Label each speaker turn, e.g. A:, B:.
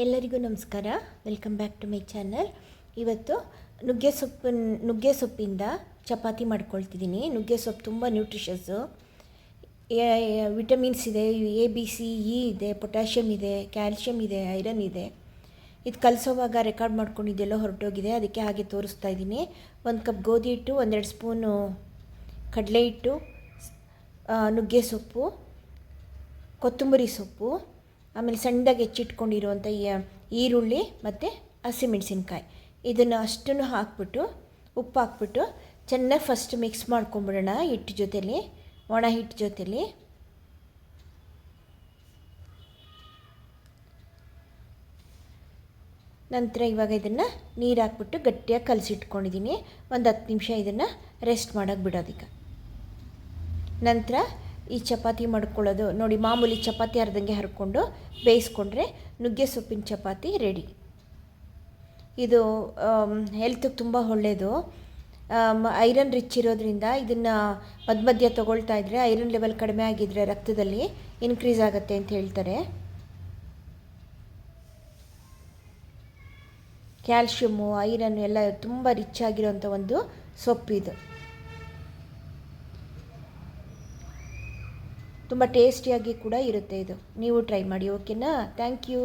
A: ಎಲ್ಲರಿಗೂ ನಮಸ್ಕಾರ. Welcome back to my channel. ಇವತ್ತು ನುಗ್ಗೆ ಸೊಪ್ಪಿಂದ ಚಪಾತಿ ಮಾಡ್ಕೊಳ್ತಿದ್ದೀನಿ. ನುಗ್ಗೆ ಸೊಪ್ಪು ತುಂಬ ನ್ಯೂಟ್ರಿಷಸ್ಸು, ವಿಟಮಿನ್ಸ್ ಇದೆ, ಎ ಬಿ ಸಿ ಇ ಇದೆ, ಪೊಟ್ಯಾಷಿಯಮ್ ಇದೆ, ಕ್ಯಾಲ್ಶಿಯಮ್ ಇದೆ, ಐರನ್ ಇದೆ. ಇದು ಕಲಿಸೋವಾಗ ರೆಕಾರ್ಡ್ ಮಾಡ್ಕೊಂಡಿದ್ದೆಲ್ಲೋ ಹೊರಟೋಗಿದೆ, ಅದಕ್ಕೆ ಹಾಗೆ ತೋರಿಸ್ತಾ ಇದ್ದೀನಿ. 1 ಕಪ್ ಗೋಧಿ ಹಿಟ್ಟು, 1-2 ಸ್ಪೂನು ಕಡಲೆ ಹಿಟ್ಟು, ನುಗ್ಗೆ ಸೊಪ್ಪು, ಕೊತ್ತಂಬರಿ ಸೊಪ್ಪು, ಆಮೇಲೆ ಸಣ್ಣದಾಗಿ ಹೆಚ್ಚಿಟ್ಕೊಂಡಿರುವಂಥ ಈರುಳ್ಳಿ ಮತ್ತು ಹಸಿಮೆಣಸಿನ್ಕಾಯಿ, ಇದನ್ನು ಅಷ್ಟನ್ನು ಹಾಕ್ಬಿಟ್ಟು ಉಪ್ಪು ಹಾಕ್ಬಿಟ್ಟು ಚೆನ್ನಾಗಿ ಫಸ್ಟ್ ಮಿಕ್ಸ್ ಮಾಡ್ಕೊಂಬಿಡೋಣ ಹಿಟ್ಟು ಜೊತೆಲಿ, ಒಣ ಹಿಟ್ಟು ಜೊತೆಲಿ. ನಂತರ ಇವಾಗ ಇದನ್ನು ನೀರು ಹಾಕ್ಬಿಟ್ಟು ಗಟ್ಟಿಯಾಗಿ ಕಲಸಿಟ್ಕೊಂಡಿದ್ದೀನಿ. ಒಂದು 10 ನಿಮಿಷ ಇದನ್ನು ರೆಸ್ಟ್ ಮಾಡೋಕ್ಕೆ ಬಿಡೋದಕ್ಕೆ. ನಂತರ ಈ ಚಪಾತಿ ಮಾಡ್ಕೊಳ್ಳೋದು ನೋಡಿ, ಮಾಮೂಲಿ ಚಪಾತಿ ಅರ್ಧಂಗೆ ಹರ್ಕೊಂಡು ಬೇಯಿಸ್ಕೊಂಡ್ರೆ ನುಗ್ಗೆ ಸೊಪ್ಪಿನ ಚಪಾತಿ ರೆಡಿ. ಇದು ಹೆಲ್ತಿಗೆ ತುಂಬ ಒಳ್ಳೆಯದು. ಐರನ್ ರಿಚ್ ಇರೋದ್ರಿಂದ ಇದನ್ನು ಮಧ್ಯ ತೊಗೊಳ್ತಾ ಇದ್ದರೆ ಐರನ್ ಲೆವೆಲ್ ಕಡಿಮೆ ಆಗಿದ್ದರೆ ರಕ್ತದಲ್ಲಿ ಇನ್ಕ್ರೀಸ್ ಆಗುತ್ತೆ ಅಂತ ಹೇಳ್ತಾರೆ. ಕ್ಯಾಲ್ಶಿಯಮ್ಮು, ಐರನ್ ಎಲ್ಲ ತುಂಬ ರಿಚ್ ಆಗಿರೋಂಥ ಒಂದು ಸೊಪ್ಪಿದು. ತುಂಬ ಟೇಸ್ಟಿಯಾಗಿ ಕೂಡ ಇರುತ್ತೆ ಇದು. ನೀವು ಟ್ರೈ ಮಾಡಿ, ಓಕೆನಾ? Thank you.